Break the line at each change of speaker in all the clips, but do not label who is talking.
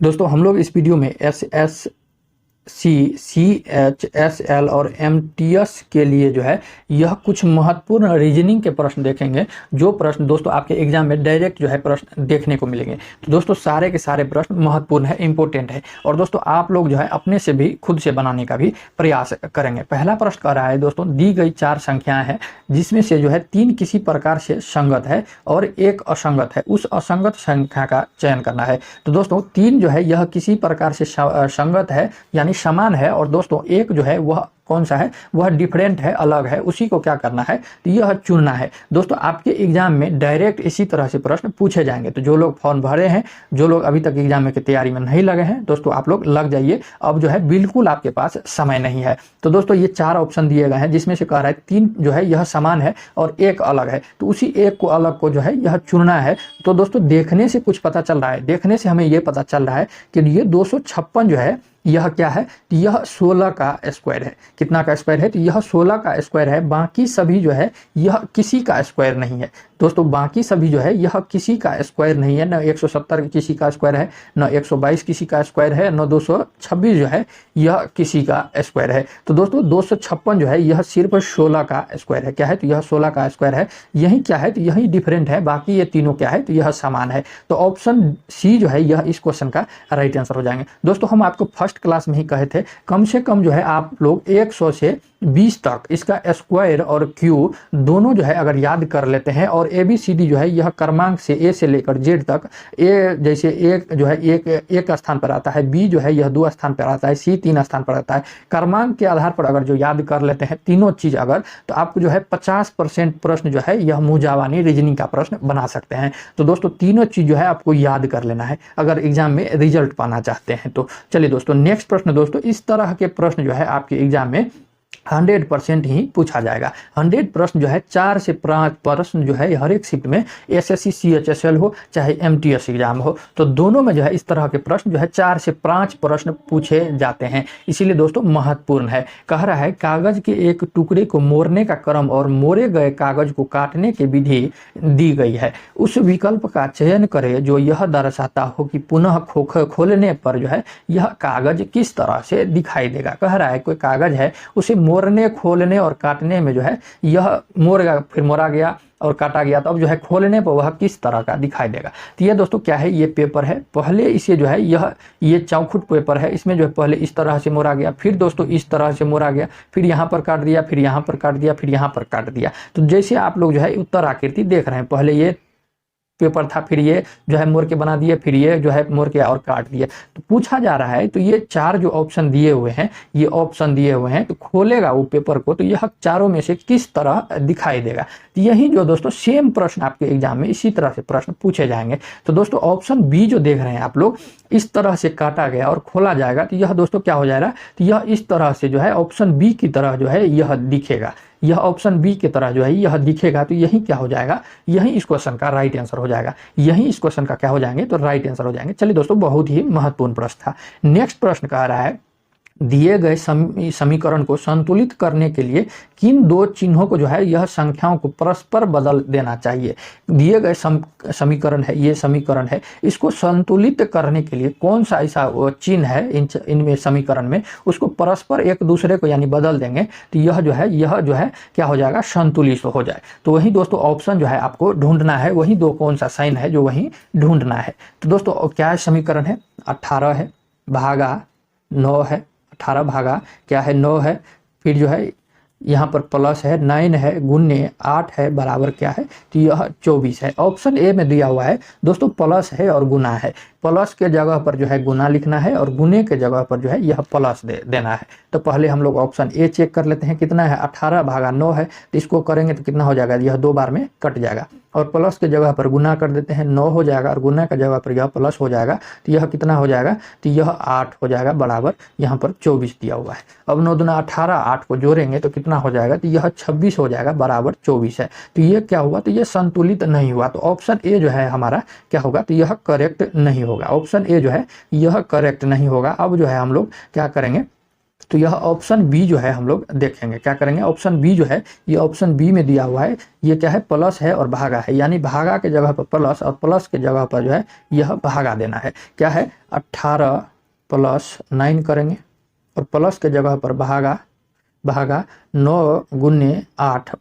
दोस्तों हम लोग इस वीडियो में S S C C H S L और एम टी एस के लिए जो है यह कुछ महत्वपूर्ण रीजनिंग के प्रश्न देखेंगे। जो प्रश्न दोस्तों आपके एग्जाम में डायरेक्ट जो है प्रश्न देखने को मिलेंगे। तो दोस्तों सारे के सारे प्रश्न महत्वपूर्ण है, इंपॉर्टेंट है और दोस्तों आप लोग जो है अपने से भी खुद से बनाने का भी प्रयास करेंगे। पहला प्रश्न कह रहा है दोस्तों, दी गई 4 संख्याएं हैं जिसमें से जो है 3 किसी प्रकार से संगत है और एक असंगत है, उस असंगत संख्या का चयन करना है। तो दोस्तों 3 जो है यह किसी प्रकार से संगत है यानी समान है और दोस्तों एक जो है वह कौन सा है, वह डिफरेंट है, अलग है, उसी को क्या करना है, तो यह चुनना है। दोस्तों आपके एग्जाम में डायरेक्ट इसी तरह से प्रश्न पूछे जाएंगे। तो जो लोग फॉर्म भरे हैं, जो लोग अभी तक एग्जाम में की तैयारी में नहीं लगे हैं, दोस्तों आप लोग लग जाइए। अब जो है बिल्कुल आपके पास समय नहीं है। तो दोस्तों ये 4 ऑप्शन दिए गए हैं जिसमें से कह रहा है 3 जो है यह समान है और एक अलग है, तो उसी एक को अलग को जो है यह चुनना है। तो दोस्तों देखने से कुछ पता चल रहा है, देखने से हमें यह पता चल रहा है कि ये 256 जो है यह क्या है, यह 16 का स्क्वायर है। कितना का स्क्वायर है, तो यह 16 का स्क्वायर है। बाकी सभी जो है यह किसी का स्क्वायर नहीं है। दोस्तों बाकी सभी जो है यह किसी का स्क्वायर नहीं है। न 170 किसी का स्क्वायर है, न 122 किसी का स्क्वायर है, न 226 जो है यह किसी का स्क्वायर है। तो दोस्तों 256 जो है यह सिर्फ 16 का स्क्वायर है। क्या है, तो यह 16 का स्क्वायर है। यही क्या है, तो यही डिफरेंट है, बाकी ये तीनों क्या है, तो यह समान है। तो ऑप्शन सी जो है यह इस क्वेश्चन का राइट आंसर हो जाएंगे। दोस्तों हम आपको फर्स्ट क्लास में ही कहे थे कम से कम जो है आप लोग 100 से 20 तक इसका स्क्वायर और क्यू दोनों जो है अगर याद कर लेते हैं और ABCD जो है यह क्रमांक से A से लेकर Z तक, A जैसे एक जो है एक स्थान पर आता है, B जो है यह 2 स्थान पर आता है, C 3 स्थान पर आता है। क्रमांक के आधार पर अगर जो याद कर लेते हैं तीनों चीज अगर, तो आपको जो है 50% प्रश्न जो है यह मुजावानी रीजनिंग का प्रश्न बना सकते हैं। तो दोस्तों तीनों चीज जो है आपको याद कर लेना है अगर एग्जाम में रिजल्ट पाना चाहते हैं। तो चलिए दोस्तों नेक्स्ट प्रश्न। दोस्तों इस तरह के प्रश्न जो है आपके एग्जाम में 100% ही पूछा जाएगा। 100 प्रश्न जो है 4 से 5 प्रश्न जो है हर एक शिफ्ट में SSC CHSL हो चाहे MTS एग्जाम हो, तो दोनों में जो है इस तरह के प्रश्न जो है 4 से 5 प्रश्न पूछे जाते हैं। इसीलिए दोस्तों महत्वपूर्ण है। कह रहा है कागज के एक टुकड़े को मोड़ने का क्रम और मोड़े गए कागज को काटने की विधि दी गई है। उस विकल्प का चयन करें जो यह दर्शाता हो कि पुनः खोलने पर जो है यह कागज किस तरह से दिखाई देगा। कह रहा है कोई कागज है, उसे मोड़ने खोलने और काटने में जो है यह मोड़ गया, फिर मोड़ा गया और काटा गया, तो अब जो है खोलने पर वह किस तरह का दिखाई देगा। तो ये दोस्तों क्या है, ये पेपर है। पहले इसे जो है ये चौखुट पेपर है, इसमें जो है पहले इस तरह से मोड़ा गया, फिर दोस्तों इस तरह से मोड़ा गया, फिर यहाँ पर काट दिया, फिर यहाँ पर काट दिया, फिर यहाँ पर काट दिया। तो जैसे आप लोग जो है उत्तर आकृति देख रहे हैं, पहले ये पेपर था, फिर ये जो है मोड़ के बना दिए, फिर ये जो है मोड़ के और काट दिए। तो पूछा जा रहा है, तो ये 4 जो ऑप्शन दिए हुए हैं, ये ऑप्शन दिए हुए हैं, तो खोलेगा वो पेपर को, तो यह चारों में से किस तरह दिखाई देगा। तो यही जो दोस्तों सेम प्रश्न आपके एग्जाम में इसी तरह से प्रश्न पूछे जाएंगे। तो दोस्तों ऑप्शन बी जो देख रहे हैं आप लोग, इस तरह से काटा गया और खोला जाएगा, तो यह दोस्तों क्या हो जाएगा, तो यह इस तरह से जो है ऑप्शन बी की तरह जो है यह दिखेगा, यह ऑप्शन बी की तरह जो है यह दिखेगा। तो यही क्या हो जाएगा, यही इस क्वेश्चन का राइट आंसर हो जाएगा। यही इस क्वेश्चन का क्या हो जाएंगे, तो राइट आंसर हो जाएंगे। चलिए दोस्तों बहुत ही महत्वपूर्ण प्रश्न था। नेक्स्ट प्रश्न कह रहा है दिए गए समीकरण को संतुलित करने के लिए किन 2 चिन्हों को जो है यह संख्याओं को परस्पर बदल देना चाहिए। दिए गए समीकरण है, ये समीकरण है, इसको संतुलित करने के लिए कौन सा ऐसा चिन्ह है इनमें समीकरण में, उसको परस्पर एक दूसरे को यानी बदल देंगे, तो यह जो है क्या हो जाएगा, संतुलित हो जाए। तो वही दोस्तों ऑप्शन जो है आपको ढूंढना है, वही 2 कौन सा साइन है जो वही ढूंढना है। तो दोस्तों क्या समीकरण है, 18 है भागा 9 है, 18 भागा क्या है 9 है, फिर जो है यहाँ पर प्लस है 9 है, गुने 8 है, बराबर क्या है, तो यह 24 है। ऑप्शन ए में दिया हुआ है दोस्तों प्लस है और गुना है। प्लस के जगह पर जो है गुना लिखना है और गुने के जगह पर जो है यह प्लस देना है। तो पहले हम लोग ऑप्शन ए चेक कर लेते हैं, कितना है, 18 भागा 9 है, तो इसको करेंगे तो कितना हो जाएगा, यह 2 बार में कट जाएगा और प्लस के जगह पर गुना कर देते हैं, 9 हो जाएगा और गुना के जगह पर यह प्लस हो जाएगा, तो यह कितना हो जाएगा, तो यह 8 हो जाएगा, बराबर यहाँ पर 24 दिया हुआ है। अब 9 दूना 18, 8 को जोड़ेंगे तो कितना हो जाएगा, तो यह 26 हो जाएगा, बराबर 24 है। तो ये क्या हुआ, तो यह संतुलित नहीं हुआ। तो ऑप्शन ए जो है हमारा क्या होगा, तो यह करेक्ट नहीं होगा। ऑप्शन ए जो है यह करेक्ट नहीं होगा। अब जो है हम लोग क्या करेंगे, तो यह ऑप्शन बी जो है हम लोग देखेंगे, क्या करेंगे, ऑप्शन बी जो है ये ऑप्शन बी में दिया हुआ है, ये क्या है, प्लस है और भागा है, यानी भागा के जगह पर प्लस और प्लस के जगह पर जो है यह भागा देना है। क्या है, 18 + 9 करेंगे और प्लस के जगह पर भागा 9 × 8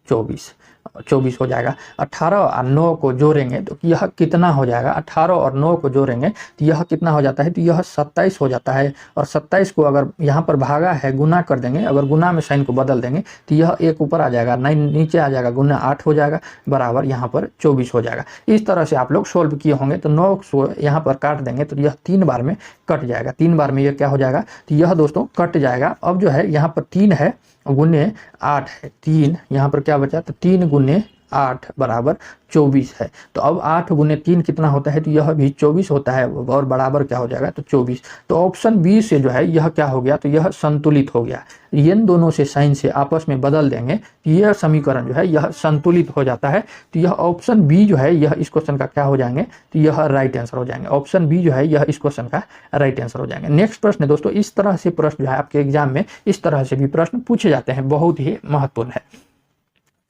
= 24 हो जाएगा। 18 और 9 को जोड़ेंगे तो यह कितना हो जाएगा, 18 और 9 को जोड़ेंगे तो यह कितना हो जाता है, तो यह 27 हो जाता है। और 27 को अगर यहाँ पर भागा है गुना कर देंगे, अगर गुना में साइन को बदल देंगे तो यह 1 ऊपर आ जाएगा, 9 नीचे आ जाएगा, गुना 8 हो जाएगा बराबर यहाँ पर 24 हो जाएगा। इस तरह से आप लोग सोल्व किए होंगे। तो 9 को यहाँ पर काट देंगे तो यह 3 बार में कट जाएगा, 3 बार में यह क्या हो जाएगा, तो यह दोस्तों कट जाएगा। अब जो है यहाँ पर 3 है गुने 8 है, 3 यहाँ पर क्या बचा, तो 3 × 8 = 24 है। तो अब 8 × 3 कितना होता है, तो यह भी 24 होता है और बराबर क्या हो जाएगा, तो 24। तो ऑप्शन बी से जो है यह क्या हो गया, तो यह संतुलित हो गया। इन दोनों से साइन से आपस में बदल देंगे तो यह समीकरण जो है यह संतुलित हो जाता है। तो यह ऑप्शन बी जो है यह इस क्वेश्चन का क्या हो जाएंगे, तो यह राइट आंसर हो जाएंगे। ऑप्शन बी जो है यह इस क्वेश्चन का राइट आंसर हो जाएंगे। नेक्स्ट प्रश्न है दोस्तों, इस तरह से प्रश्न जो है आपके एग्जाम में इस तरह से भी प्रश्न पूछे जाते हैं, बहुत ही महत्वपूर्ण है।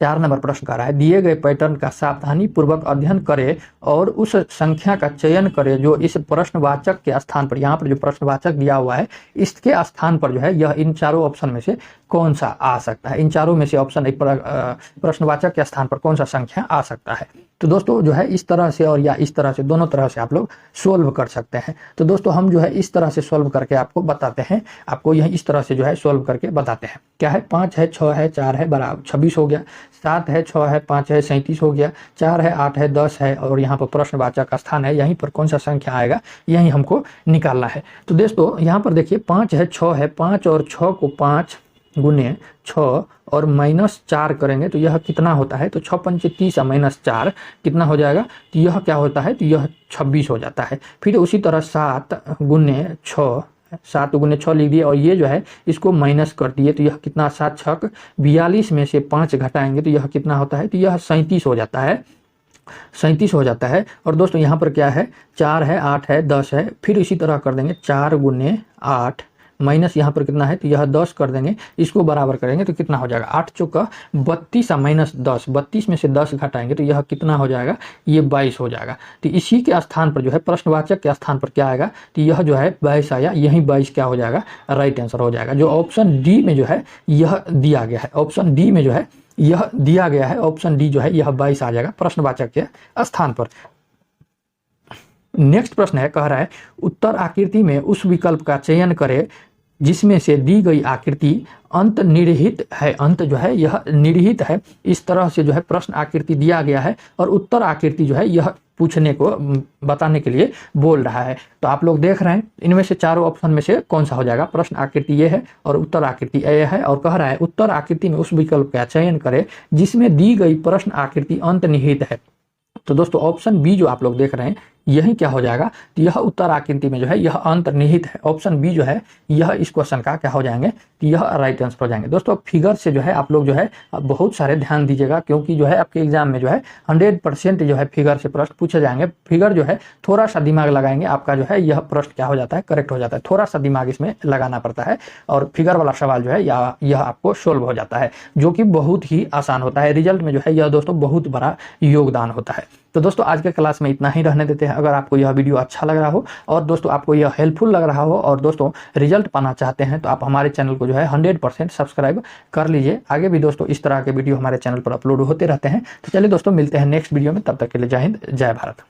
4 नंबर प्रश्न कह रहा है, दिए गए पैटर्न का सावधानी पूर्वक अध्ययन करें और उस संख्या का चयन करें जो इस प्रश्नवाचक के स्थान पर, यहाँ पर जो प्रश्नवाचक दिया हुआ है इसके स्थान पर जो है यह इन चारों ऑप्शन में से कौन सा आ सकता है, इन चारों में से ऑप्शन एक प्रश्नवाचक के स्थान पर कौन सा संख्या आ सकता है। तो दोस्तों जो है इस तरह से और या इस तरह से, दोनों तरह से आप लोग सोल्व कर सकते हैं। तो दोस्तों हम जो है इस तरह से सोल्व करके आपको बताते हैं, आपको यह इस तरह से जो है सोल्व करके बताते हैं। क्या है, 5 है, 6 है, 4 है बराबर 26 हो गया, 7 है, 6 है, 5 है 37 हो गया, 4 है, 8 है, 10 है और यहाँ पर प्रश्नवाचक का स्थान है, यहीं पर कौन सा संख्या आएगा यही हमको निकालना है। तो दोस्तों यहाँ पर देखिए 5 है, 6 है, 5 और 6 को 5 × 6 और -4 करेंगे तो यह कितना होता है, तो 6 × 5 = 30 और -4 कितना हो जाएगा, तो यह क्या होता है, तो यह 26 हो जाता है। फिर उसी तरह 7 × 6, 7 × 6 लिख दिए और ये जो है इसको माइनस कर दिए तो यह कितना, 7 × 6 = 42 में से 5 घटाएंगे तो यह कितना होता है, तो यह 37 हो जाता है, 37 हो जाता है। और दोस्तों यहाँ पर क्या है, 4 है, 8 है, 10 है, फिर इसी तरह कर देंगे 4 × 8 माइनस यहाँ पर कितना है, तो यह 10 कर देंगे, इसको बराबर करेंगे तो कितना हो जाएगा, 8 × 4 = 32 और -10, 32 में से 10 घटाएंगे तो यह कितना हो जाएगा, ये 22 हो जाएगा। तो इसी के स्थान पर जो है प्रश्नवाचक के स्थान पर क्या आएगा, तो यह जो है 22 आया, यही 22 क्या हो जाएगा, राइट आंसर हो जाएगा। जो ऑप्शन डी में जो है यह दिया गया है, ऑप्शन डी में जो है यह दिया गया है, ऑप्शन डी जो है यह 22 आ जाएगा प्रश्नवाचक के स्थान पर। नेक्स्ट प्रश्न है, कह रहा है उत्तर आकृति में उस विकल्प का चयन करें जिसमें से दी गई आकृति अंत निरहित है, अंत जो है यह निरहित है। इस तरह से जो है प्रश्न आकृति दिया गया है और उत्तर आकृति जो है यह पूछने को, बताने के लिए बोल रहा है। तो आप लोग देख रहे हैं इनमें से चारों ऑप्शन में से कौन सा हो जाएगा, प्रश्न आकृति ये है और उत्तर आकृति ये है। और कह रहा है उत्तर आकृति में उस विकल्प का चयन करें जिसमें दी गई प्रश्न आकृति अंत निहित है। तो दोस्तों ऑप्शन बी जो आप लोग देख रहे हैं यही क्या हो जाएगा, तो यह उत्तर आकृति में जो है यह अंतर्निहित है। ऑप्शन बी जो है यह इस क्वेश्चन का क्या हो जाएंगे, तो यह राइट आंसर हो जाएंगे। दोस्तों फिगर से जो है आप लोग जो है बहुत सारे ध्यान दीजिएगा, क्योंकि जो है आपके एग्जाम में जो है 100% जो है फिगर से प्रश्न पूछे जाएंगे। फिगर जो है थोड़ा सा दिमाग लगाएंगे, आपका जो है यह प्रश्न क्या हो जाता है, करेक्ट हो जाता है। थोड़ा सा दिमाग इसमें लगाना पड़ता है और फिगर वाला सवाल जो है यह आपको सोल्व हो जाता है, जो कि बहुत ही आसान होता है। रिजल्ट में जो है यह दोस्तों बहुत बड़ा योगदान होता है। तो दोस्तों आज के क्लास में इतना ही रहने देते हैं। अगर आपको यह वीडियो अच्छा लग रहा हो और दोस्तों आपको यह हेल्पफुल लग रहा हो और दोस्तों रिजल्ट पाना चाहते हैं तो आप हमारे चैनल को जो है 100% सब्सक्राइब कर लीजिए। आगे भी दोस्तों इस तरह के वीडियो हमारे चैनल पर अपलोड होते रहते हैं। तो चलिए दोस्तों मिलते हैं नेक्स्ट वीडियो में, तब तक के लिए जय हिंद, जय भारत।